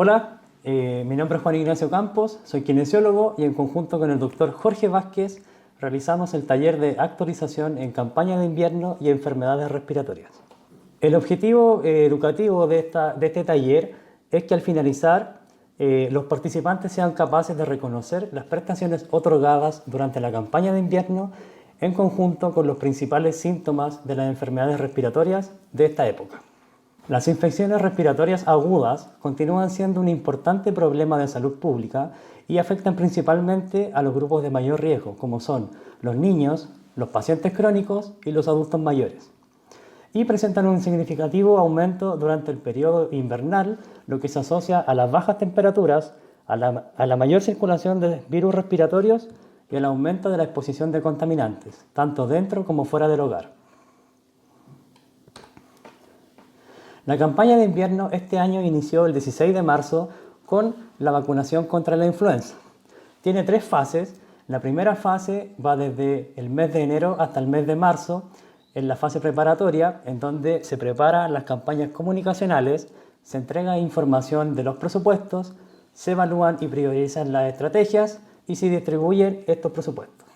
Hola, mi nombre es Juan Ignacio Campos, soy kinesiólogo y en conjunto con el doctor Jorge Vázquez realizamos el taller de actualización en campaña de invierno y enfermedades respiratorias. El objetivo educativo de este taller es que al finalizar los participantes sean capaces de reconocer las prestaciones otorgadas durante la campaña de invierno en conjunto con los principales síntomas de las enfermedades respiratorias de esta época. Las infecciones respiratorias agudas continúan siendo un importante problema de salud pública y afectan principalmente a los grupos de mayor riesgo, como son los niños, los pacientes crónicos y los adultos mayores. Y presentan un significativo aumento durante el periodo invernal, lo que se asocia a las bajas temperaturas, a la mayor circulación de virus respiratorios y al aumento de la exposición de contaminantes, tanto dentro como fuera del hogar. La campaña de invierno este año inició el 16 de marzo con la vacunación contra la influenza. Tiene 3 fases. La primera fase va desde el mes de enero hasta el mes de marzo, en la fase preparatoria, en donde se preparan las campañas comunicacionales, se entrega información de los presupuestos, se evalúan y priorizan las estrategias y se distribuyen estos presupuestos.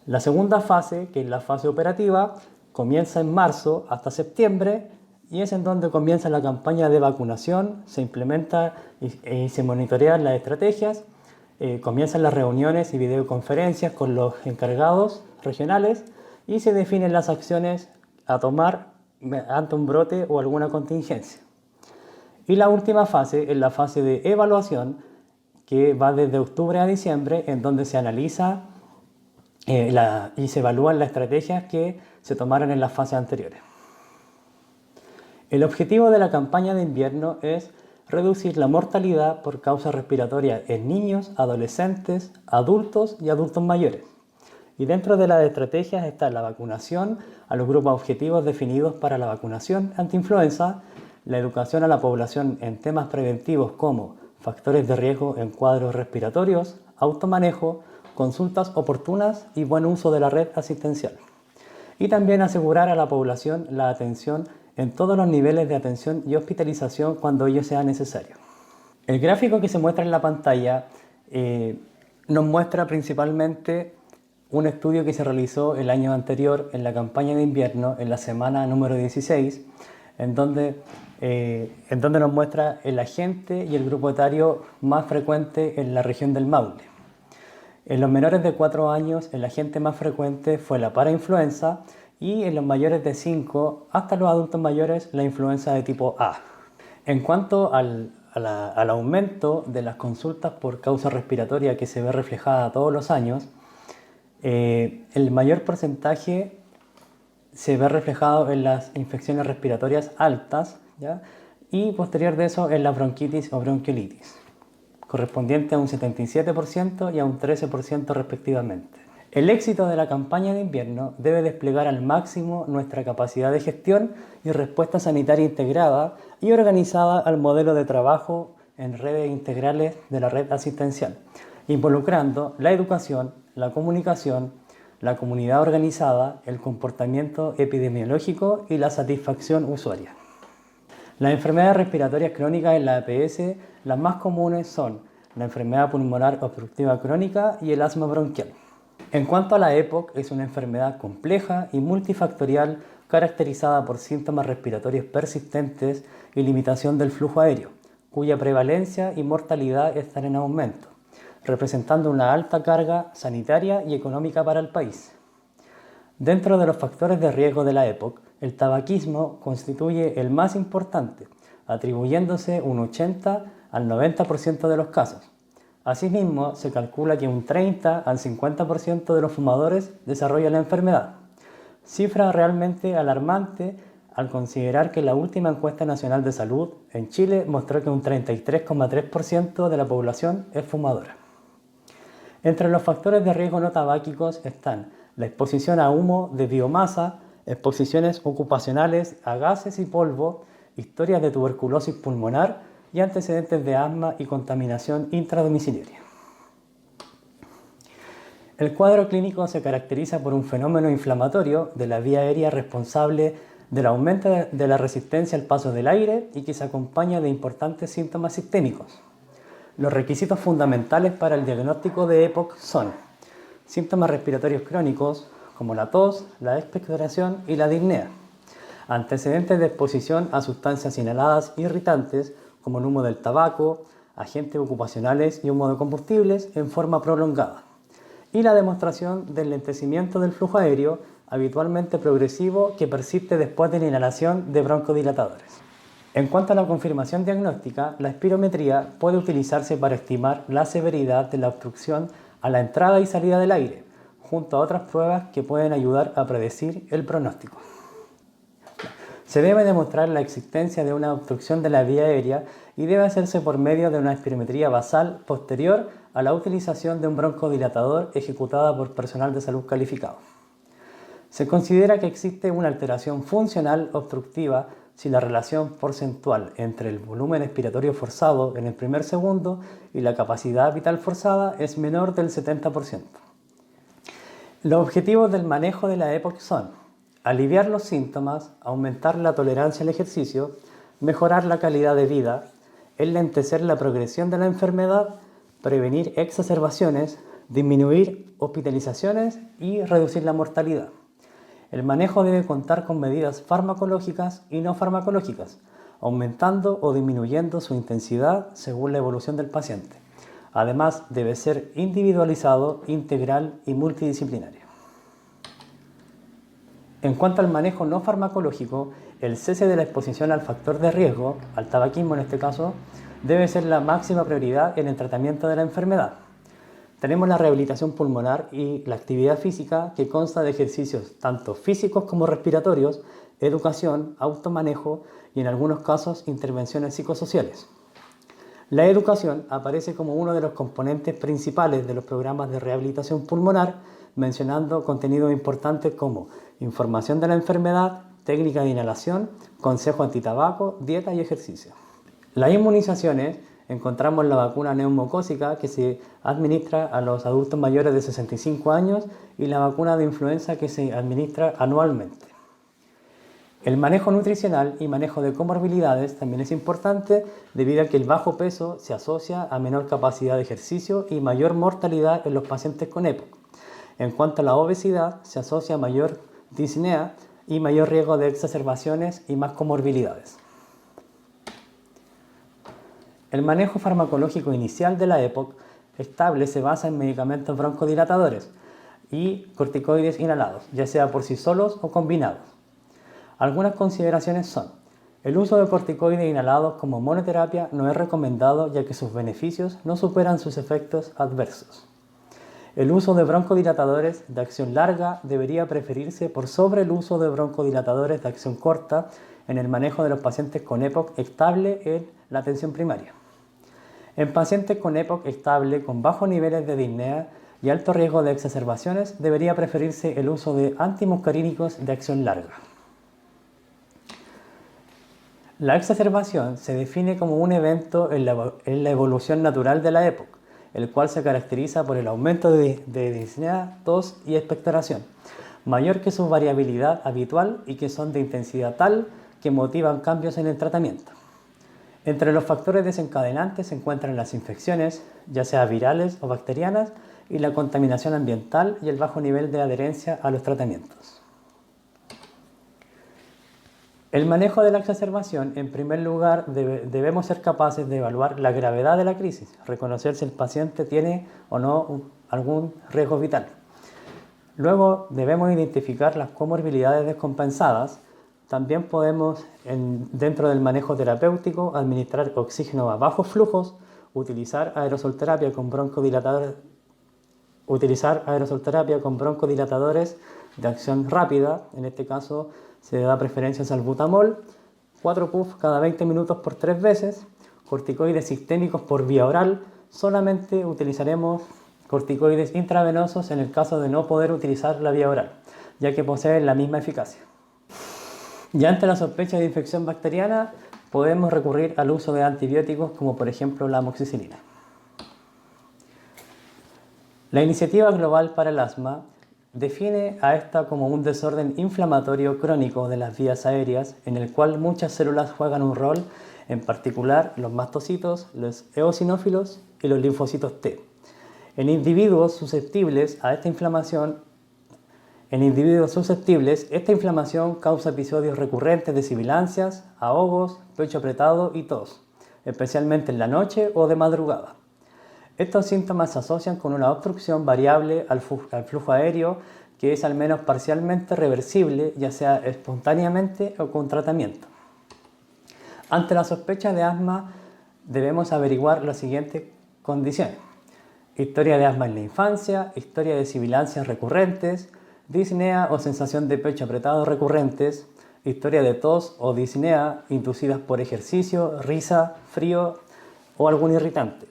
La segunda fase, que es la fase operativa, comienza en marzo hasta septiembre y es en donde comienza la campaña de vacunación, se implementa y se monitorean las estrategias, comienzan las reuniones y videoconferencias con los encargados regionales y se definen las acciones a tomar ante un brote o alguna contingencia. Y la última fase es la fase de evaluación, que va desde octubre a diciembre, en donde se analiza y se evalúan las estrategias que se tomaron en las fases anteriores. El objetivo de la campaña de invierno es reducir la mortalidad por causas respiratorias en niños, adolescentes, adultos y adultos mayores. Y dentro de las estrategias está la vacunación a los grupos objetivos definidos para la vacunación antiinfluenza, la educación a la población en temas preventivos como factores de riesgo en cuadros respiratorios, automanejo, consultas oportunas y buen uso de la red asistencial. Y también asegurar a la población la atención en todos los niveles de atención y hospitalización cuando ello sea necesario. El gráfico que se muestra en la pantalla nos muestra principalmente un estudio que se realizó el año anterior en la campaña de invierno, en la semana número 16, en donde nos muestra el agente y el grupo etario más frecuente en la región del Maule. En los menores de 4 años, el agente más frecuente fue la parainfluenza y en los mayores de 5 hasta los adultos mayores la influenza de tipo A. En cuanto al aumento de las consultas por causa respiratoria que se ve reflejada todos los años, el mayor porcentaje se ve reflejado en las infecciones respiratorias altas, ¿ya? Y posterior de eso en la bronquitis o bronquiolitis, correspondiente a un 77% y a un 13% respectivamente. El éxito de la campaña de invierno debe desplegar al máximo nuestra capacidad de gestión y respuesta sanitaria integrada y organizada al modelo de trabajo en redes integrales de la red asistencial, involucrando la educación, la comunicación, la comunidad organizada, el comportamiento epidemiológico y la satisfacción usuaria. Las enfermedades respiratorias crónicas en la EPS, las más comunes son la enfermedad pulmonar obstructiva crónica y el asma bronquial. En cuanto a la EPOC, es una enfermedad compleja y multifactorial caracterizada por síntomas respiratorios persistentes y limitación del flujo aéreo, cuya prevalencia y mortalidad están en aumento, representando una alta carga sanitaria y económica para el país. Dentro de los factores de riesgo de la EPOC, el tabaquismo constituye el más importante, atribuyéndose un 80 al 90% de los casos. Asimismo, se calcula que un 30 al 50% de los fumadores desarrollan la enfermedad, cifra realmente alarmante al considerar que la última encuesta nacional de salud en Chile mostró que un 33,3% de la población es fumadora. Entre los factores de riesgo no tabáquicos están la exposición a humo de biomasa, exposiciones ocupacionales a gases y polvo, historias de tuberculosis pulmonar y antecedentes de asma y contaminación intradomiciliaria. El cuadro clínico se caracteriza por un fenómeno inflamatorio de la vía aérea responsable del aumento de la resistencia al paso del aire y que se acompaña de importantes síntomas sistémicos. Los requisitos fundamentales para el diagnóstico de EPOC son síntomas respiratorios crónicos como la tos, la expectoración y la disnea, antecedentes de exposición a sustancias inhaladas irritantes como el humo del tabaco, agentes ocupacionales y humo de combustibles en forma prolongada, y la demostración del lentecimiento del flujo aéreo habitualmente progresivo que persiste después de la inhalación de broncodilatadores. En cuanto a la confirmación diagnóstica, la espirometría puede utilizarse para estimar la severidad de la obstrucción a la entrada y salida del aire, junto a otras pruebas que pueden ayudar a predecir el pronóstico. Se debe demostrar la existencia de una obstrucción de la vía aérea y debe hacerse por medio de una espirometría basal posterior a la utilización de un broncodilatador ejecutada por personal de salud calificado. Se considera que existe una alteración funcional obstructiva si la relación porcentual entre el volumen expiratorio forzado en el primer segundo y la capacidad vital forzada es menor del 70%. Los objetivos del manejo de la EPOC son aliviar los síntomas, aumentar la tolerancia al ejercicio, mejorar la calidad de vida, enlentecer la progresión de la enfermedad, prevenir exacerbaciones, disminuir hospitalizaciones y reducir la mortalidad. El manejo debe contar con medidas farmacológicas y no farmacológicas, aumentando o disminuyendo su intensidad según la evolución del paciente. Además, debe ser individualizado, integral y multidisciplinario. En cuanto al manejo no farmacológico, el cese de la exposición al factor de riesgo, al tabaquismo en este caso, debe ser la máxima prioridad en el tratamiento de la enfermedad. Tenemos la rehabilitación pulmonar y la actividad física que consta de ejercicios tanto físicos como respiratorios, educación, automanejo y en algunos casos intervenciones psicosociales. La educación aparece como uno de los componentes principales de los programas de rehabilitación pulmonar, mencionando contenidos importantes como información de la enfermedad, técnica de inhalación, consejo antitabaco, dieta y ejercicio. Las inmunizaciones, encontramos la vacuna neumocócica que se administra a los adultos mayores de 65 años y la vacuna de influenza que se administra anualmente. El manejo nutricional y manejo de comorbilidades también es importante debido a que el bajo peso se asocia a menor capacidad de ejercicio y mayor mortalidad en los pacientes con EPOC. En cuanto a la obesidad, se asocia a mayor disnea y mayor riesgo de exacerbaciones y más comorbilidades. El manejo farmacológico inicial de la EPOC estable se basa en medicamentos broncodilatadores y corticoides inhalados, ya sea por sí solos o combinados. Algunas consideraciones son: el uso de corticoides inhalados como monoterapia no es recomendado ya que sus beneficios no superan sus efectos adversos. El uso de broncodilatadores de acción larga debería preferirse por sobre el uso de broncodilatadores de acción corta en el manejo de los pacientes con EPOC estable en la atención primaria. En pacientes con EPOC estable con bajos niveles de disnea y alto riesgo de exacerbaciones debería preferirse el uso de antimuscarínicos de acción larga. La exacerbación se define como un evento en la evolución natural de la EPOC, el cual se caracteriza por el aumento de disnea, tos y expectoración, mayor que su variabilidad habitual y que son de intensidad tal que motivan cambios en el tratamiento. Entre los factores desencadenantes se encuentran las infecciones, ya sea virales o bacterianas, y la contaminación ambiental y el bajo nivel de adherencia a los tratamientos. El manejo de la exacerbación, en primer lugar, debemos ser capaces de evaluar la gravedad de la crisis, reconocer si el paciente tiene o no algún riesgo vital. Luego debemos identificar las comorbilidades descompensadas. También podemos, dentro del manejo terapéutico, administrar oxígeno a bajos flujos, utilizar aerosolterapia con broncodilatadores de acción rápida. En este caso se da preferencia al salbutamol, 4 puffs cada 20 minutos por 3 veces, corticoides sistémicos por vía oral. Solamente utilizaremos corticoides intravenosos en el caso de no poder utilizar la vía oral, ya que poseen la misma eficacia. Y ante la sospecha de infección bacteriana, podemos recurrir al uso de antibióticos como por ejemplo la amoxicilina. La Iniciativa Global para el Asma define a esta como un desorden inflamatorio crónico de las vías aéreas en el cual muchas células juegan un rol, en particular los mastocitos, los eosinófilos y los linfocitos T. En individuos susceptibles, esta inflamación causa episodios recurrentes de sibilancias, ahogos, pecho apretado y tos, especialmente en la noche o de madrugada. Estos síntomas se asocian con una obstrucción variable al flujo aéreo que es al menos parcialmente reversible, ya sea espontáneamente o con tratamiento. Ante la sospecha de asma, debemos averiguar las siguientes condiciones: historia de asma en la infancia, historia de sibilancias recurrentes, disnea o sensación de pecho apretado recurrentes, historia de tos o disnea inducidas por ejercicio, risa, frío o algún irritante.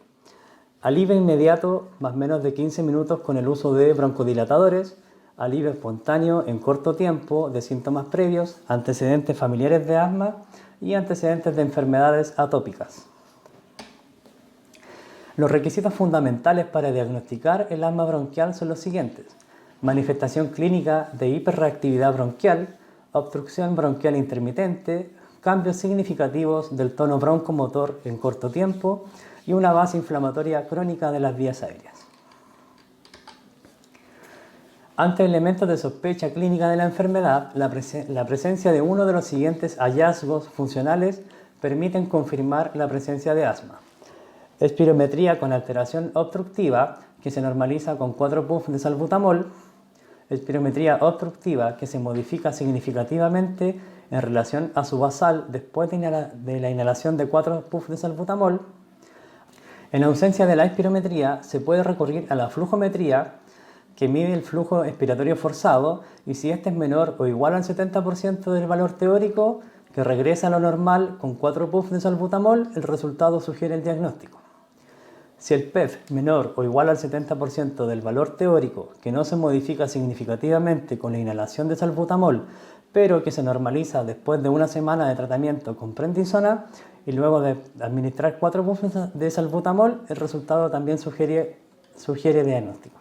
Alivio inmediato más menos de 15 minutos con el uso de broncodilatadores, alivio espontáneo en corto tiempo de síntomas previos, antecedentes familiares de asma y antecedentes de enfermedades atópicas. Los requisitos fundamentales para diagnosticar el asma bronquial son los siguientes: manifestación clínica de hiperreactividad bronquial, obstrucción bronquial intermitente, cambios significativos del tono broncomotor en corto tiempo y una base inflamatoria crónica de las vías aéreas. Ante elementos de sospecha clínica de la enfermedad, la presencia de uno de los siguientes hallazgos funcionales permiten confirmar la presencia de asma: espirometría con alteración obstructiva, que se normaliza con 4 puffs de salbutamol; espirometría obstructiva que se modifica significativamente en relación a su basal después de la inhalación de 4 puffs de salbutamol. En ausencia de la espirometría, se puede recurrir a la flujometría, que mide el flujo expiratorio forzado, y si este es menor o igual al 70% del valor teórico, que regresa a lo normal con 4 puffs de salbutamol, el resultado sugiere el diagnóstico. Si el PEF menor o igual al 70% del valor teórico, que no se modifica significativamente con la inhalación de salbutamol, pero que se normaliza después de una semana de tratamiento con prednisona y luego de administrar 4 puffs de salbutamol, el resultado también sugiere diagnóstico.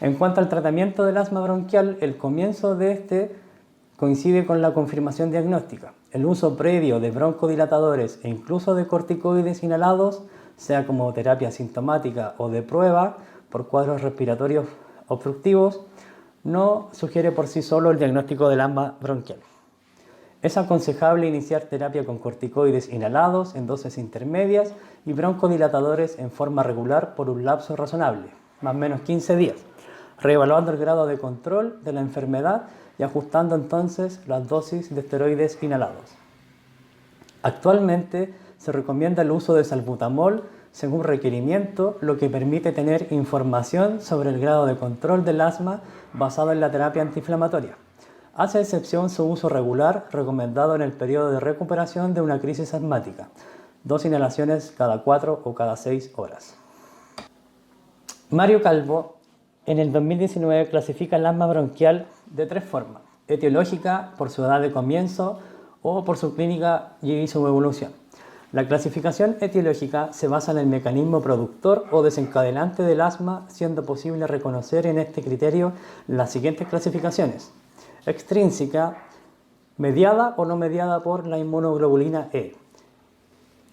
En cuanto al tratamiento del asma bronquial, el comienzo de este coincide con la confirmación diagnóstica. El uso previo de broncodilatadores e incluso de corticoides inhalados, sea como terapia sintomática o de prueba por cuadros respiratorios obstructivos, no sugiere por sí solo el diagnóstico del asma bronquial. Es aconsejable iniciar terapia con corticoides inhalados en dosis intermedias y broncodilatadores en forma regular por un lapso razonable, más o menos 15 días, reevaluando el grado de control de la enfermedad y ajustando entonces las dosis de esteroides inhalados. Actualmente se recomienda el uso de salbutamol según requerimiento, lo que permite tener información sobre el grado de control del asma basado en la terapia antiinflamatoria. Hace excepción su uso regular, recomendado en el periodo de recuperación de una crisis asmática, 2 inhalaciones cada 4 o cada 6 horas. Mario Calvo, en el 2019, clasifica el asma bronquial de 3 formas: etiológica, por su edad de comienzo, o por su clínica y su evolución. La clasificación etiológica se basa en el mecanismo productor o desencadenante del asma, siendo posible reconocer en este criterio las siguientes clasificaciones: extrínseca, mediada o no mediada por la inmunoglobulina E;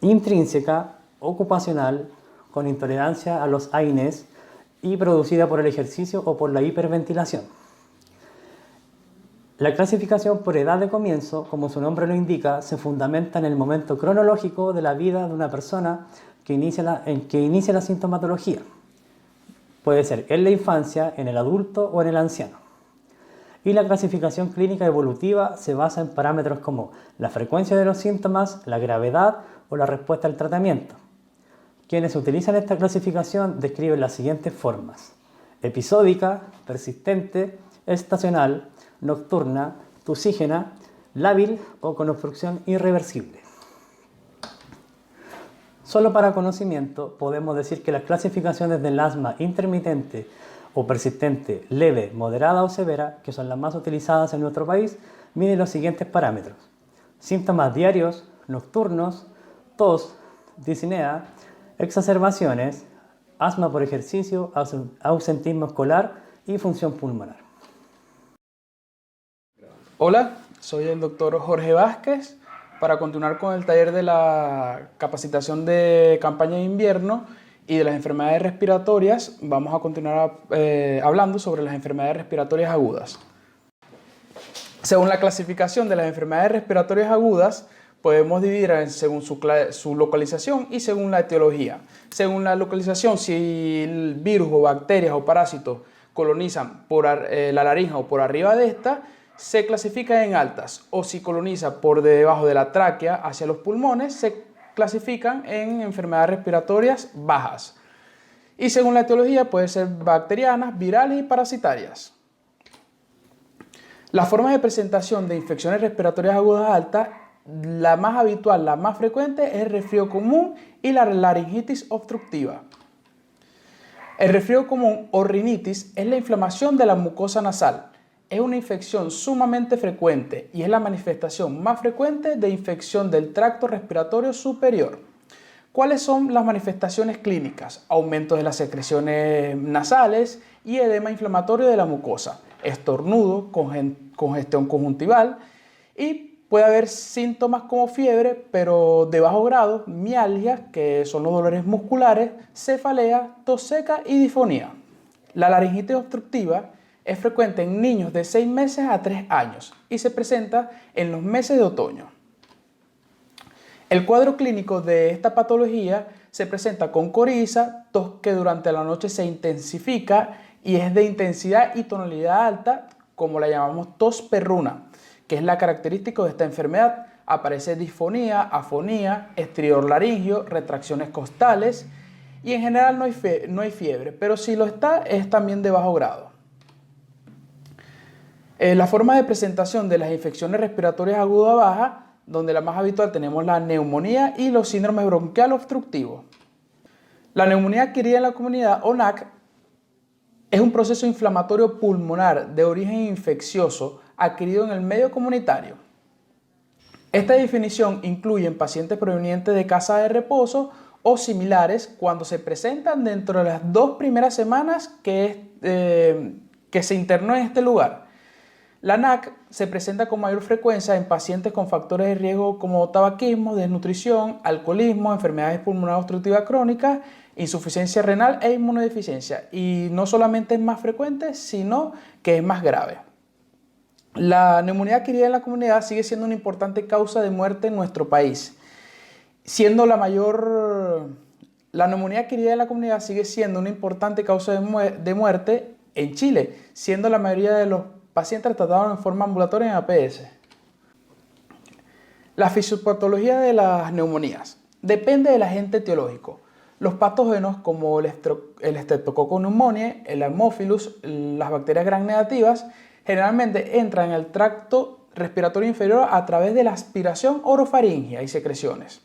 intrínseca, ocupacional, con intolerancia a los AINES y producida por el ejercicio o por la hiperventilación. La clasificación por edad de comienzo, como su nombre lo indica, se fundamenta en el momento cronológico de la vida de una persona que inicia la sintomatología. Puede ser en la infancia, en el adulto o en el anciano. Y la clasificación clínica evolutiva se basa en parámetros como la frecuencia de los síntomas, la gravedad o la respuesta al tratamiento. Quienes utilizan esta clasificación describen las siguientes formas: episódica, persistente, estacional, nocturna, tusígena, lábil o con obstrucción irreversible. Solo para conocimiento, podemos decir que las clasificaciones del asma intermitente o persistente, leve, moderada o severa, que son las más utilizadas en nuestro país, miden los siguientes parámetros: síntomas diarios, nocturnos, tos, disnea, exacerbaciones, asma por ejercicio, ausentismo escolar y función pulmonar. Hola, soy el doctor Jorge Vázquez. Para continuar con el taller de la capacitación de campaña de invierno y de las enfermedades respiratorias, vamos a continuar hablando sobre las enfermedades respiratorias agudas. Según la clasificación de las enfermedades respiratorias agudas, podemos dividir según su localización y según la etiología. Según la localización, si el virus o bacterias o parásitos colonizan por la laringe o por arriba de esta, se clasifica en altas, o si coloniza por debajo de la tráquea hacia los pulmones, se clasifican en enfermedades respiratorias bajas. Y según la etiología puede ser bacterianas, virales y parasitarias. Las formas de presentación de infecciones respiratorias agudas altas, la más habitual, la más frecuente es el resfrío común y la laringitis obstructiva. El resfrío común o rinitis es la inflamación de la mucosa nasal. Es una infección sumamente frecuente y es la manifestación más frecuente de infección del tracto respiratorio superior. ¿Cuáles son las manifestaciones clínicas? Aumento de las secreciones nasales y edema inflamatorio de la mucosa, estornudo, congestión conjuntival y puede haber síntomas como fiebre, pero de bajo grado, mialgia, que son los dolores musculares, cefalea, tos seca y disfonía. La laringitis obstructiva es frecuente en niños de 6 meses a 3 años y se presenta en los meses de otoño. El cuadro clínico de esta patología se presenta con coriza, tos que durante la noche se intensifica y es de intensidad y tonalidad alta, como la llamamos tos perruna, que es la característica de esta enfermedad. Aparece disfonía, afonía, estridor laringio, retracciones costales y en general no hay fiebre, pero si lo está es también de bajo grado. La forma de presentación de las infecciones respiratorias agudas bajas, donde la más habitual tenemos la neumonía y los síndromes bronquial obstructivos. La neumonía adquirida en la comunidad o NAC es un proceso inflamatorio pulmonar de origen infeccioso adquirido en el medio comunitario. Esta definición incluye en pacientes provenientes de casa de reposo o similares cuando se presentan dentro de las 2 primeras semanas que se internó en este lugar. La NAC se presenta con mayor frecuencia en pacientes con factores de riesgo como tabaquismo, desnutrición, alcoholismo, enfermedades pulmonares obstructivas crónicas, insuficiencia renal e inmunodeficiencia. Y no solamente es más frecuente, sino que es más grave. La neumonía adquirida en la comunidad sigue siendo una importante causa de muerte en nuestro país, la neumonía adquirida en la comunidad sigue siendo una importante causa de muerte en Chile, siendo la mayoría de los pacientes tratados en forma ambulatoria en APS. La fisiopatología de las neumonías depende del agente etiológico. Los patógenos como el Streptococcus pneumoniae, el Haemophilus, las bacterias gram negativas, generalmente entran en el tracto respiratorio inferior a través de la aspiración orofaringia y secreciones.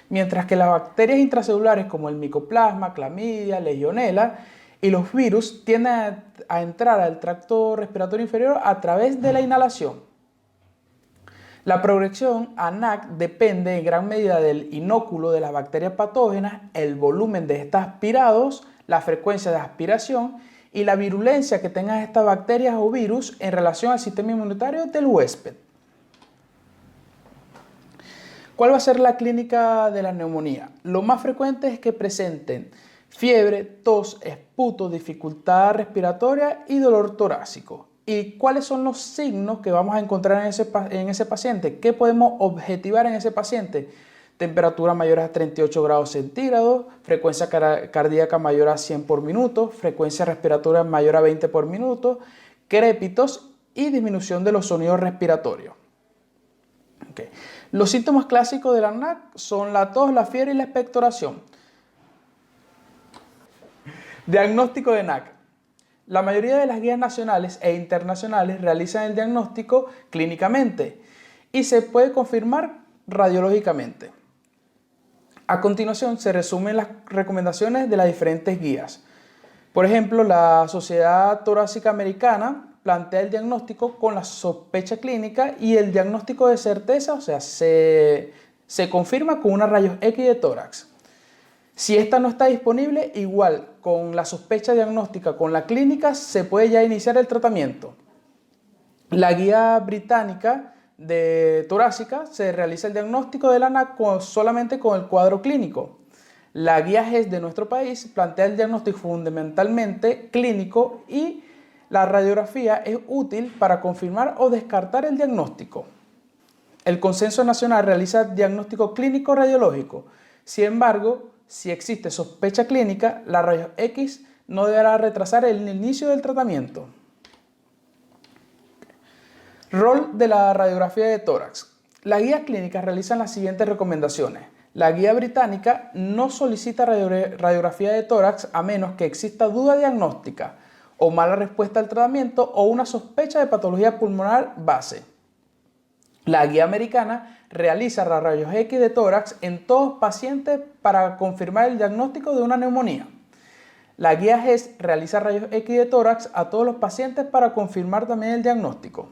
Mientras que las bacterias intracelulares como el micoplasma, clamidia, legionela y los virus tienden a entrar al tracto respiratorio inferior a través de la inhalación. La progresión a NAC depende en gran medida del inóculo de las bacterias patógenas, el volumen de estas aspirados, la frecuencia de aspiración y la virulencia que tengan estas bacterias o virus en relación al sistema inmunitario del huésped. ¿Cuál va a ser la clínica de la neumonía? Lo más frecuente es que presenten fiebre, tos, esputo, dificultad respiratoria y dolor torácico. ¿Y cuáles son los signos que vamos a encontrar en ese paciente? ¿Qué podemos objetivar en ese paciente? Temperatura mayor a 38 grados centígrados, frecuencia cardíaca mayor a 100 por minuto, frecuencia respiratoria mayor a 20 por minuto, crépitos y disminución de los sonidos respiratorios. Okay. Los síntomas clásicos de la NAC son la tos, la fiebre y la expectoración. Diagnóstico de NAC. La mayoría de las guías nacionales e internacionales realizan el diagnóstico clínicamente y se puede confirmar radiológicamente. A continuación se resumen las recomendaciones de las diferentes guías. Por ejemplo, la Sociedad Torácica Americana plantea el diagnóstico con la sospecha clínica y el diagnóstico de certeza, o sea, se confirma con unos rayos X de tórax. Si esta no está disponible, igual con la sospecha diagnóstica con la clínica se puede ya iniciar el tratamiento. La guía británica de torácica se realiza el diagnóstico de la ANAC solamente con el cuadro clínico. La guía GES de nuestro país plantea el diagnóstico fundamentalmente clínico y la radiografía es útil para confirmar o descartar el diagnóstico. El Consenso Nacional realiza diagnóstico clínico radiológico. Sin embargo, si existe sospecha clínica, la rayos X no deberá retrasar el inicio del tratamiento. Rol de la radiografía de tórax. Las guías clínicas realizan las siguientes recomendaciones. La guía británica no solicita radiografía de tórax a menos que exista duda diagnóstica o mala respuesta al tratamiento o una sospecha de patología pulmonar base. La guía americana realiza rayos X de tórax en todos pacientes para confirmar el diagnóstico de una neumonía. La guía GES realiza rayos X de tórax a todos los pacientes para confirmar también el diagnóstico.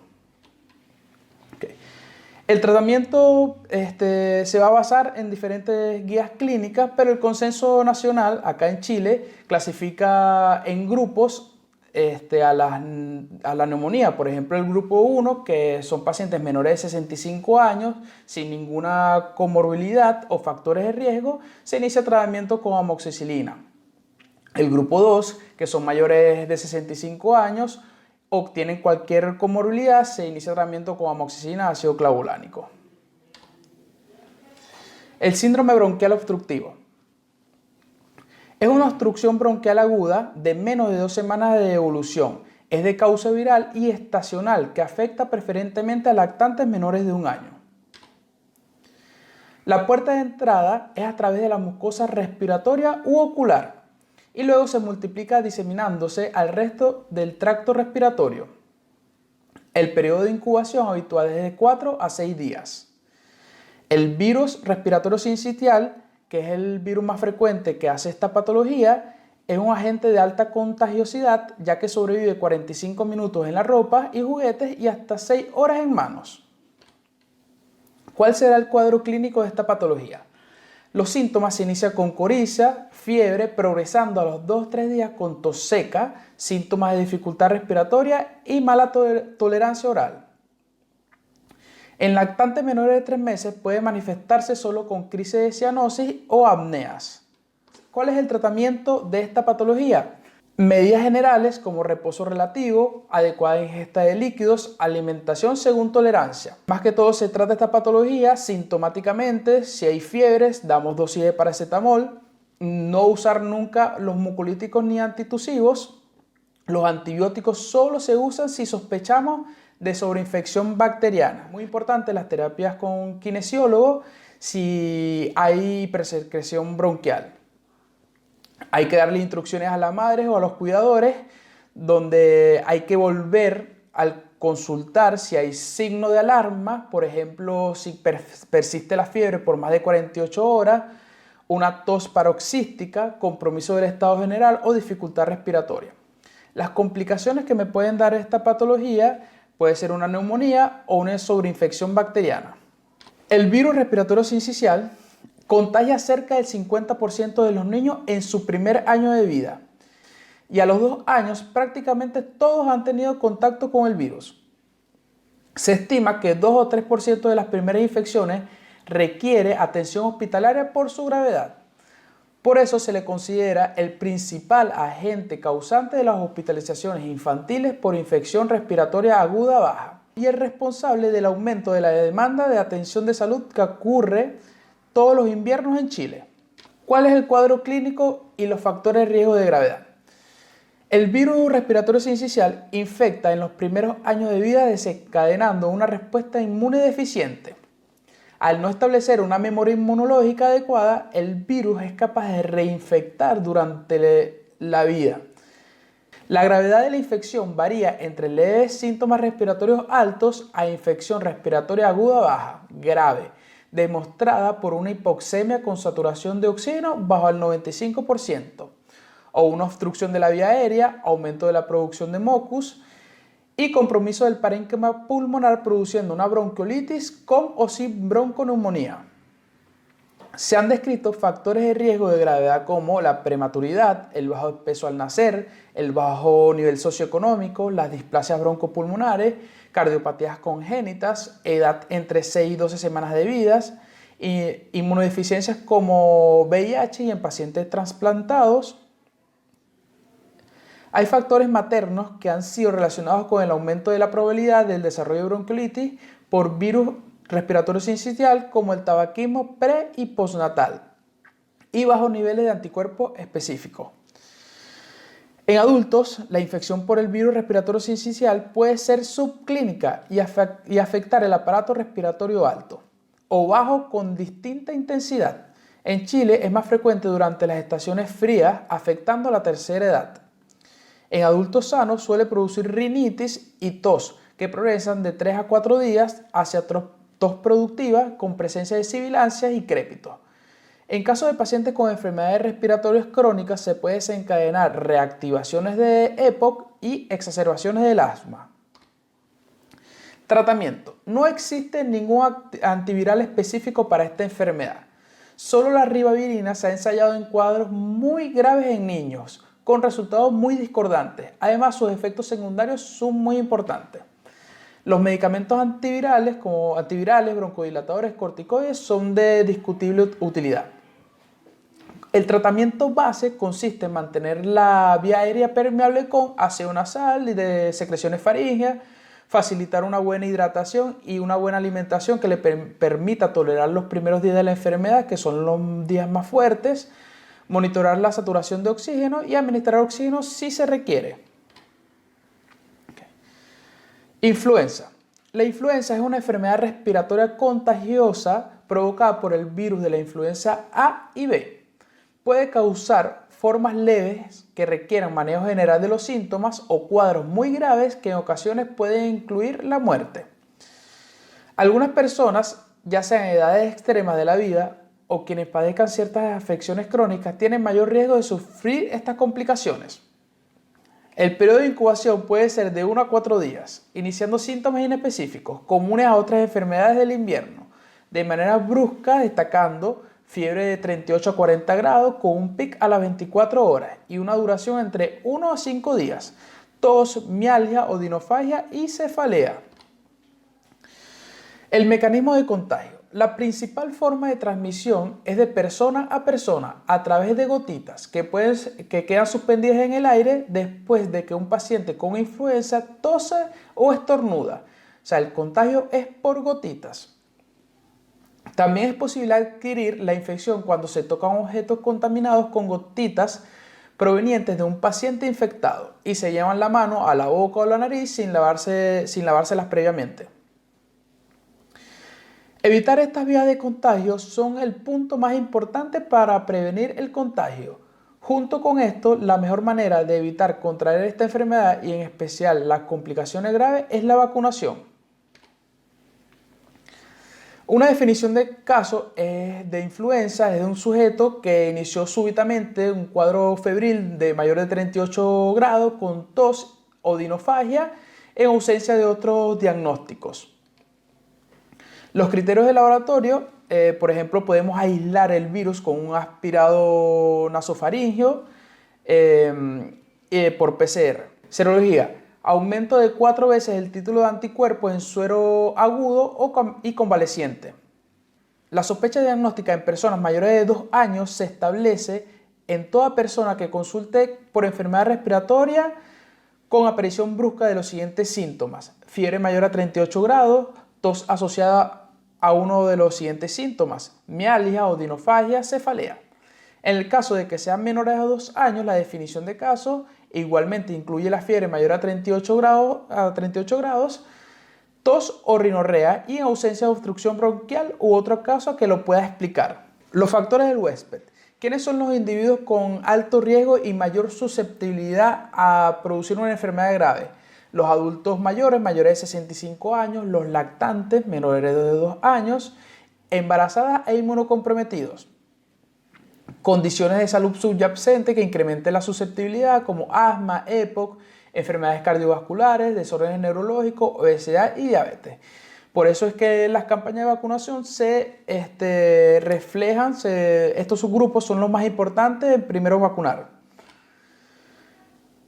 El tratamiento se va a basar en diferentes guías clínicas, pero el Consenso Nacional, acá en Chile, clasifica en grupos a la neumonía. Por ejemplo, el grupo 1, que son pacientes menores de 65 años, sin ninguna comorbilidad o factores de riesgo, se inicia tratamiento con amoxicilina. El grupo 2, que son mayores de 65 años, o tienen cualquier comorbilidad, se inicia tratamiento con amoxicilina, ácido clavulánico. El síndrome bronquial obstructivo. Es una obstrucción bronquial aguda de menos de 2 semanas de evolución. Es de causa viral y estacional que afecta preferentemente a lactantes menores de 1 año. La puerta de entrada es a través de la mucosa respiratoria u ocular y luego se multiplica diseminándose al resto del tracto respiratorio. El periodo de incubación habitual es de 4 a 6 días. El virus respiratorio sincitial, que es el virus más frecuente que hace esta patología, es un agente de alta contagiosidad ya que sobrevive 45 minutos en la ropa y juguetes y hasta 6 horas en manos. ¿Cuál será el cuadro clínico de esta patología? Los síntomas se inician con coriza, fiebre, progresando a los 2-3 días con tos seca, síntomas de dificultad respiratoria y mala tolerancia oral. En lactantes menores de 3 meses puede manifestarse solo con crisis de cianosis o apneas. ¿Cuál es el tratamiento de esta patología? Medidas generales como reposo relativo, adecuada ingesta de líquidos, alimentación según tolerancia. Más que todo se trata esta patología sintomáticamente. Si hay fiebres, damos dosis de paracetamol. No usar nunca los mucolíticos ni antitusivos. Los antibióticos solo se usan si sospechamos de sobreinfección bacteriana. Muy importante las terapias con kinesiólogo si hay hipersecreción bronquial. Hay que darle instrucciones a las madres o a los cuidadores donde hay que volver al consultar si hay signo de alarma, por ejemplo, si persiste la fiebre por más de 48 horas, una tos paroxística, compromiso del estado general o dificultad respiratoria. Las complicaciones que me pueden dar esta patología puede ser una neumonía o una sobreinfección bacteriana. El virus respiratorio sincicial contagia cerca del 50% de los niños en su primer año de vida. Y a los 2 años prácticamente todos han tenido contacto con el virus. Se estima que 2 o 3% de las primeras infecciones requiere atención hospitalaria por su gravedad. Por eso se le considera el principal agente causante de las hospitalizaciones infantiles por infección respiratoria aguda baja y el responsable del aumento de la demanda de atención de salud que ocurre todos los inviernos en Chile. ¿Cuál es el cuadro clínico y los factores de riesgo de gravedad? El virus respiratorio sincicial infecta en los primeros años de vida desencadenando una respuesta inmune deficiente. Al no establecer una memoria inmunológica adecuada, el virus es capaz de reinfectar durante la vida. La gravedad de la infección varía entre leves síntomas respiratorios altos a infección respiratoria aguda baja, grave, demostrada por una hipoxemia con saturación de oxígeno bajo el 95%, o una obstrucción de la vía aérea, aumento de la producción de mucus y compromiso del parénquima pulmonar produciendo una bronquiolitis con o sin bronconeumonía. Se han descrito factores de riesgo de gravedad como la prematuridad, el bajo peso al nacer, el bajo nivel socioeconómico, las displasias broncopulmonares, cardiopatías congénitas, edad entre 6 y 12 semanas de vida, inmunodeficiencias como VIH y en pacientes trasplantados. Hay factores maternos que han sido relacionados con el aumento de la probabilidad del desarrollo de bronquiolitis por virus respiratorio sincitial como el tabaquismo pre y postnatal y bajos niveles de anticuerpos específicos. En adultos, la infección por el virus respiratorio sincitial puede ser subclínica y afectar el aparato respiratorio alto o bajo con distinta intensidad. En Chile es más frecuente durante las estaciones frías, afectando a la tercera edad. En adultos sanos suele producir rinitis y tos que progresan de 3 a 4 días hacia tos productiva con presencia de sibilancias y crépitos. En caso de pacientes con enfermedades respiratorias crónicas se puede desencadenar reactivaciones de EPOC y exacerbaciones del asma. Tratamiento. No existe ningún antiviral específico para esta enfermedad. Solo la ribavirina se ha ensayado en cuadros muy graves en niños, con resultados muy discordantes. Además, sus efectos secundarios son muy importantes. Los medicamentos antivirales, como antivirales, broncodilatadores, corticoides, son de discutible utilidad. El tratamiento base consiste en mantener la vía aérea permeable con aseo nasal y de secreciones faríngeas, facilitar una buena hidratación y una buena alimentación que le permita tolerar los primeros días de la enfermedad, que son los días más fuertes, monitorar la saturación de oxígeno y administrar oxígeno si se requiere. Influenza. La influenza es una enfermedad respiratoria contagiosa provocada por el virus de la influenza A y B. Puede causar formas leves que requieran manejo general de los síntomas o cuadros muy graves que en ocasiones pueden incluir la muerte. Algunas personas, ya sean en edades extremas de la vida o quienes padezcan ciertas afecciones crónicas, tienen mayor riesgo de sufrir estas complicaciones. El periodo de incubación puede ser de 1 a 4 días, iniciando síntomas inespecíficos, comunes a otras enfermedades del invierno, de manera brusca, destacando fiebre de 38 a 40 grados con un pic a las 24 horas y una duración entre 1 a 5 días, tos, mialgia, odinofagia y cefalea. El mecanismo de contagio. La principal forma de transmisión es de persona a persona a través de gotitas que quedan suspendidas en el aire después de que un paciente con influenza tose o estornuda. O sea, el contagio es por gotitas. También es posible adquirir la infección cuando se tocan objetos contaminados con gotitas provenientes de un paciente infectado y se llevan la mano a la boca o la nariz sin lavárselas previamente. Evitar estas vías de contagio son el punto más importante para prevenir el contagio. Junto con esto, la mejor manera de evitar contraer esta enfermedad y en especial las complicaciones graves es la vacunación. Una definición de caso de influenza es de un sujeto que inició súbitamente un cuadro febril de mayor de 38 grados con tos, odinofagia en ausencia de otros diagnósticos. Los criterios de laboratorio, por ejemplo, podemos aislar el virus con un aspirado nasofaríngeo por PCR. Serología. Aumento de 4 veces el título de anticuerpos en suero agudo y convaleciente. La sospecha diagnóstica en personas mayores de 2 años se establece en toda persona que consulte por enfermedad respiratoria con aparición brusca de los siguientes síntomas: fiebre mayor a 38 grados, tos asociada a uno de los siguientes síntomas: mialgia, odinofagia, cefalea. En el caso de que sean menores a 2 años, la definición de caso igualmente incluye la fiebre mayor a 38 grados, tos o rinorrea y en ausencia de obstrucción bronquial u otra causa que lo pueda explicar. Los factores del huésped. ¿Quiénes son los individuos con alto riesgo y mayor susceptibilidad a producir una enfermedad grave? Los adultos mayores de 65 años, los lactantes menores de 2 años, embarazadas e inmunocomprometidos. Condiciones de salud subyacente que incrementen la susceptibilidad como asma, EPOC, enfermedades cardiovasculares, desórdenes neurológicos, obesidad y diabetes. Por eso es que las campañas de vacunación reflejan, estos subgrupos son los más importantes en primero vacunar.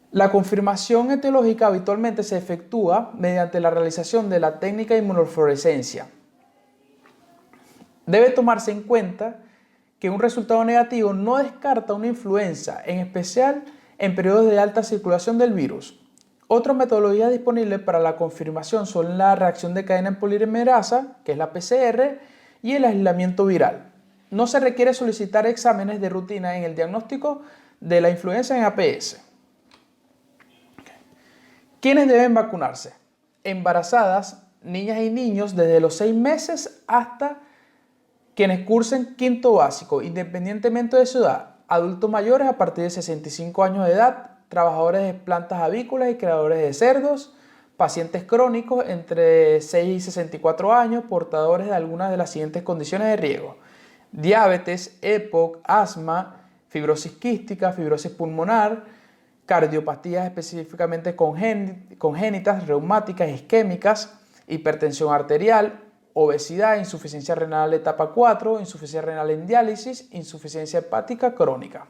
La confirmación etiológica habitualmente se efectúa mediante la realización de la técnica de inmunofluorescencia. Debe tomarse en cuenta que un resultado negativo no descarta una influenza, en especial en periodos de alta circulación del virus. Otras metodologías disponibles para la confirmación son la reacción de cadena en polimerasa, que es la PCR, y el aislamiento viral. No se requiere solicitar exámenes de rutina en el diagnóstico de la influenza en APS. ¿Quiénes deben vacunarse? Embarazadas, niñas y niños desde los 6 meses hasta quienes cursen quinto básico, independientemente de su edad, adultos mayores a partir de 65 años de edad, trabajadores de plantas avícolas y criadores de cerdos, pacientes crónicos entre 6 y 64 años, portadores de algunas de las siguientes condiciones de riesgo: diabetes, EPOC, asma, fibrosis quística, fibrosis pulmonar, cardiopatías específicamente congénitas, reumáticas, isquémicas, hipertensión arterial, obesidad, insuficiencia renal etapa 4, insuficiencia renal en diálisis, insuficiencia hepática crónica.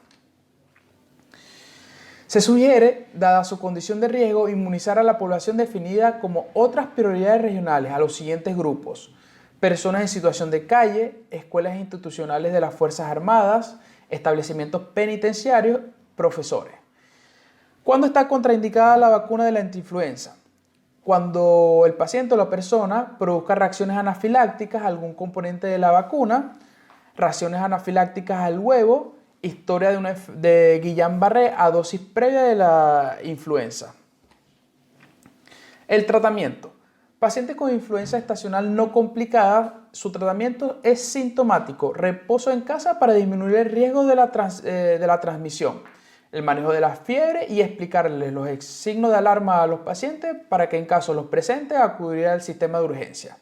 Se sugiere, dada su condición de riesgo, inmunizar a la población definida como otras prioridades regionales a los siguientes grupos: personas en situación de calle, escuelas institucionales de las Fuerzas Armadas, establecimientos penitenciarios, profesores. ¿Cuándo está contraindicada la vacuna de la antiinfluenza? Cuando el paciente o la persona produzca reacciones anafilácticas a algún componente de la vacuna, reacciones anafilácticas al huevo, historia de Guillain-Barré a dosis previa de la influenza. El tratamiento. Pacientes con influenza estacional no complicada, su tratamiento es sintomático, reposo en casa para disminuir el riesgo de la transmisión, el manejo de la fiebre y explicarles los signos de alarma a los pacientes para que en caso los presente acudir al sistema de urgencia.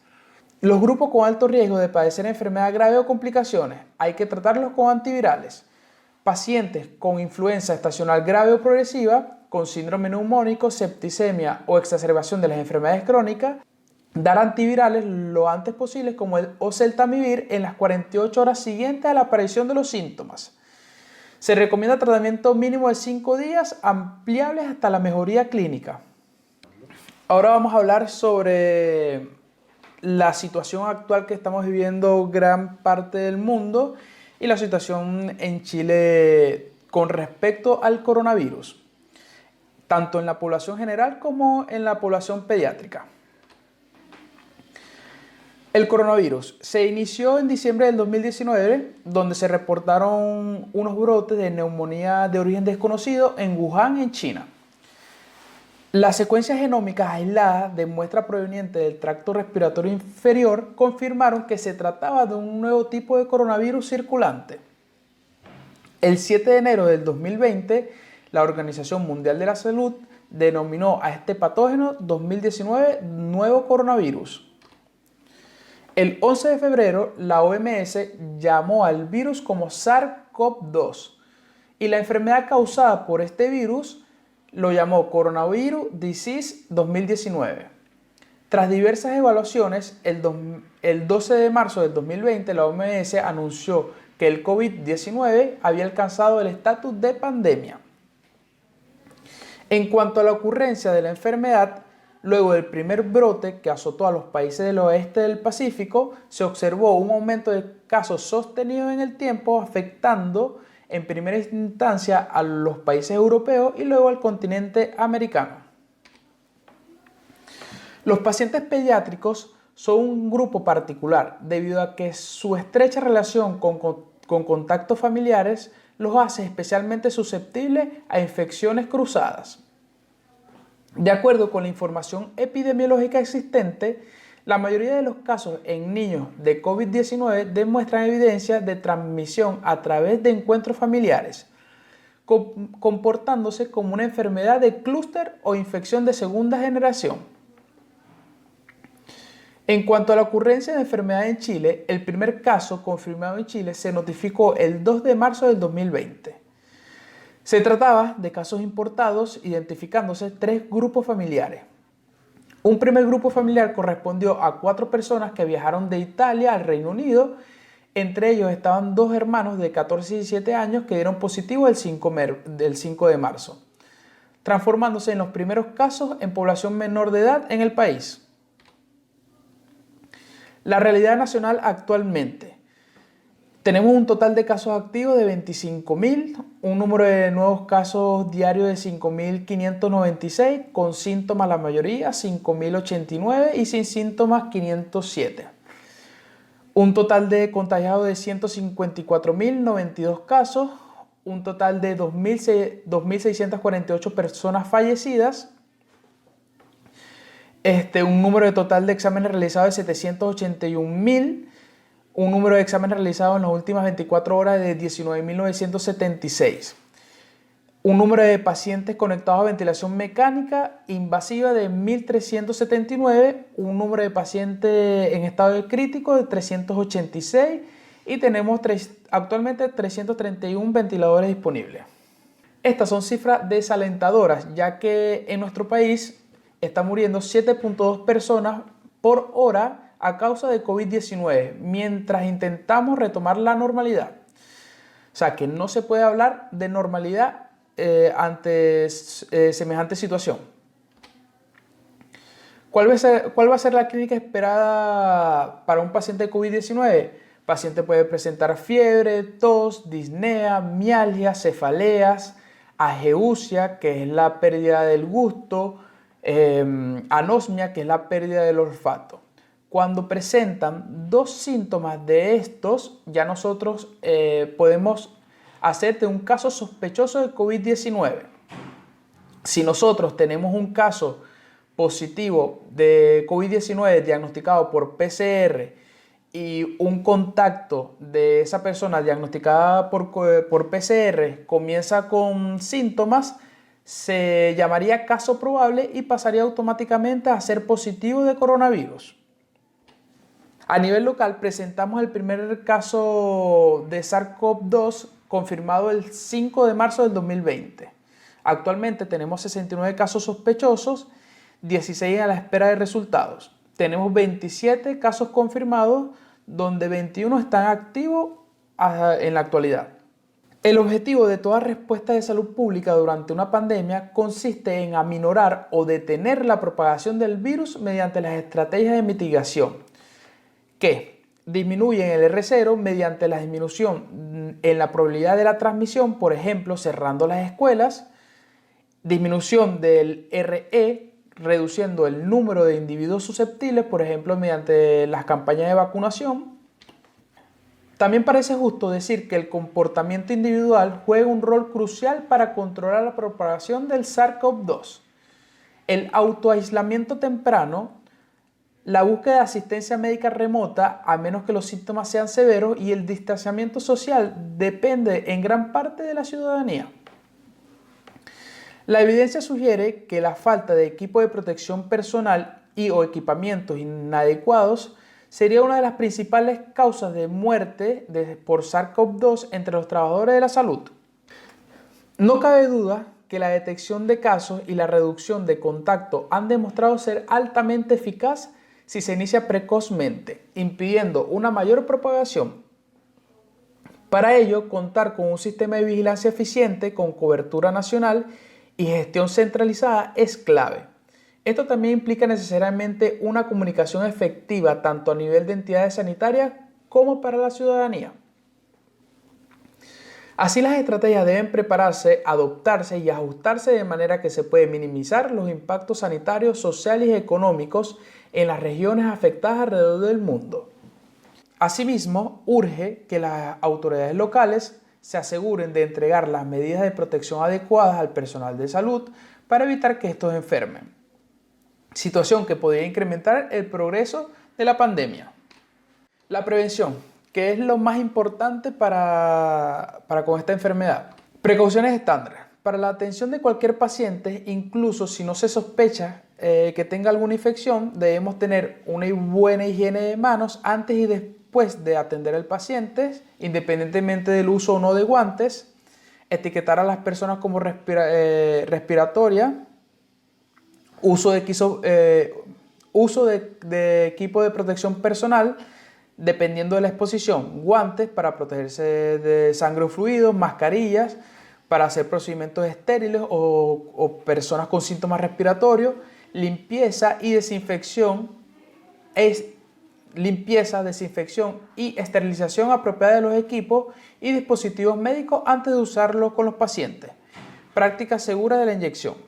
Los grupos con alto riesgo de padecer enfermedad grave o complicaciones hay que tratarlos con antivirales. Pacientes con influenza estacional grave o progresiva, con síndrome neumónico, septicemia o exacerbación de las enfermedades crónicas, dar antivirales lo antes posible como el oseltamivir en las 48 horas siguientes a la aparición de los síntomas. Se recomienda tratamiento mínimo de 5 días, ampliables hasta la mejoría clínica. Ahora vamos a hablar sobre la situación actual que estamos viviendo gran parte del mundo y la situación en Chile con respecto al coronavirus, tanto en la población general como en la población pediátrica. El coronavirus se inició en diciembre del 2019, donde se reportaron unos brotes de neumonía de origen desconocido en Wuhan, en China. Las secuencias genómicas aisladas de muestra proveniente del tracto respiratorio inferior confirmaron que se trataba de un nuevo tipo de coronavirus circulante. El 7 de enero del 2020, la Organización Mundial de la Salud denominó a este patógeno 2019 nuevo coronavirus. El 11 de febrero, la OMS llamó al virus como SARS-CoV-2 y la enfermedad causada por este virus lo llamó Coronavirus Disease 2019. Tras diversas evaluaciones, el 12 de marzo del 2020 la OMS anunció que el COVID-19 había alcanzado el estatus de pandemia. En cuanto a la ocurrencia de la enfermedad, luego del primer brote que azotó a los países del oeste del Pacífico, se observó un aumento de casos sostenido en el tiempo, afectando en primera instancia a los países europeos y luego al continente americano. Los pacientes pediátricos son un grupo particular debido a que su estrecha relación con contactos familiares los hace especialmente susceptibles a infecciones cruzadas. De acuerdo con la información epidemiológica existente, la mayoría de los casos en niños de COVID-19 demuestran evidencia de transmisión a través de encuentros familiares, comportándose como una enfermedad de clúster o infección de segunda generación. En cuanto a la ocurrencia de enfermedad en Chile, el primer caso confirmado en Chile se notificó el 2 de marzo del 2020. Se trataba de casos importados, identificándose 3 grupos familiares. Un primer grupo familiar correspondió a 4 personas que viajaron de Italia al Reino Unido. Entre ellos estaban 2 hermanos de 14 y 17 años que dieron positivo el 5 de marzo, transformándose en los primeros casos en población menor de edad en el país. La realidad nacional actualmente. Tenemos un total de casos activos de 25.000, un número de nuevos casos diarios de 5.596, con síntomas la mayoría, 5.089 y sin síntomas 507. Un total de contagiados de 154.092 casos, un total de 2.648 personas fallecidas, un número total de exámenes realizados de 781.000, un número de exámenes realizados en las últimas 24 horas de 19.976. Un número de pacientes conectados a ventilación mecánica invasiva de 1.379, un número de pacientes en estado crítico de 386 y tenemos actualmente 331 ventiladores disponibles. Estas son cifras desalentadoras, ya que en nuestro país están muriendo 7.2 personas por hora a causa de COVID-19, mientras intentamos retomar la normalidad. O sea, que no se puede hablar de normalidad ante semejante situación. ¿Cuál va a ser la clínica esperada para un paciente de COVID-19? El paciente puede presentar fiebre, tos, disnea, mialgia, cefaleas, ageusia, que es la pérdida del gusto, anosmia, que es la pérdida del olfato. Cuando presentan 2 síntomas de estos, ya nosotros podemos hacerte un caso sospechoso de COVID-19. Si nosotros tenemos un caso positivo de COVID-19 diagnosticado por PCR y un contacto de esa persona diagnosticada por PCR comienza con síntomas, se llamaría caso probable y pasaría automáticamente a ser positivo de coronavirus. A nivel local presentamos el primer caso de SARS-CoV-2 confirmado el 5 de marzo del 2020. Actualmente tenemos 69 casos sospechosos, 16 a la espera de resultados. Tenemos 27 casos confirmados, donde 21 están activos en la actualidad. El objetivo de toda respuesta de salud pública durante una pandemia consiste en aminorar o detener la propagación del virus mediante las estrategias de mitigación, que disminuyen el R0 mediante la disminución en la probabilidad de la transmisión, por ejemplo, cerrando las escuelas, disminución del RE, reduciendo el número de individuos susceptibles, por ejemplo, mediante las campañas de vacunación. También parece justo decir que el comportamiento individual juega un rol crucial para controlar la propagación del SARS-CoV-2. El autoaislamiento temprano, la búsqueda de asistencia médica remota, a menos que los síntomas sean severos, y el distanciamiento social depende en gran parte de la ciudadanía. La evidencia sugiere que la falta de equipo de protección personal o equipamientos inadecuados sería una de las principales causas de muerte por SARS-CoV-2 entre los trabajadores de la salud. No cabe duda que la detección de casos y la reducción de contacto han demostrado ser altamente eficaz si se inicia precozmente, impidiendo una mayor propagación. Para ello, contar con un sistema de vigilancia eficiente con cobertura nacional y gestión centralizada es clave. Esto también implica necesariamente una comunicación efectiva tanto a nivel de entidades sanitarias como para la ciudadanía. Así, las estrategias deben prepararse, adoptarse y ajustarse de manera que se puede minimizar los impactos sanitarios, sociales y económicos en las regiones afectadas alrededor del mundo. Asimismo, urge que las autoridades locales se aseguren de entregar las medidas de protección adecuadas al personal de salud para evitar que estos enfermen, situación que podría incrementar el progreso de la pandemia. La prevención, que es lo más importante para con esta enfermedad. Precauciones estándar. Para la atención de cualquier paciente, incluso si no se sospecha que tenga alguna infección, debemos tener una buena higiene de manos antes y después de atender al paciente, independientemente del uso o no de guantes, etiquetar a las personas como respiratoria, uso de Uso de equipo de protección personal dependiendo de la exposición. Guantes para protegerse de sangre o fluidos, mascarillas para hacer procedimientos estériles o personas con síntomas respiratorios, limpieza, desinfección y esterilización apropiada de los equipos y dispositivos médicos antes de usarlos con los pacientes. Práctica segura de la inyección.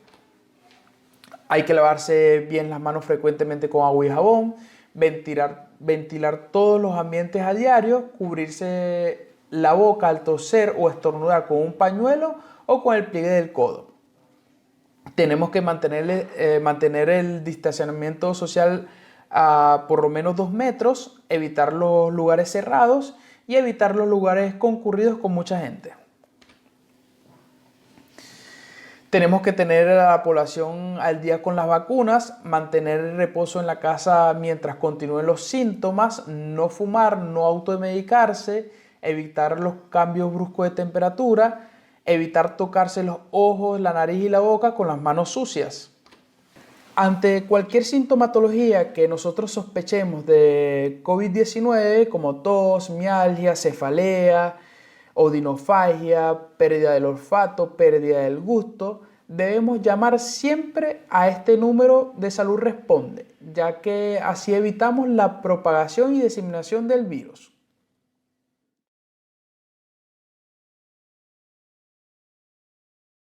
Hay que lavarse bien las manos frecuentemente con agua y jabón, ventilar todos los ambientes a diario, cubrirse la boca al toser o estornudar con un pañuelo o con el pliegue del codo. Tenemos que mantener el distanciamiento social a por lo menos 2 metros, evitar los lugares cerrados y evitar los lugares concurridos con mucha gente. Tenemos que tener a la población al día con las vacunas, mantener el reposo en la casa mientras continúen los síntomas, no fumar, no automedicarse, evitar los cambios bruscos de temperatura, evitar tocarse los ojos, la nariz y la boca con las manos sucias. Ante cualquier sintomatología que nosotros sospechemos de COVID-19, como tos, mialgia, cefalea, odinofagia, pérdida del olfato, pérdida del gusto, debemos llamar siempre a este número de Salud Responde, ya que así evitamos la propagación y diseminación del virus.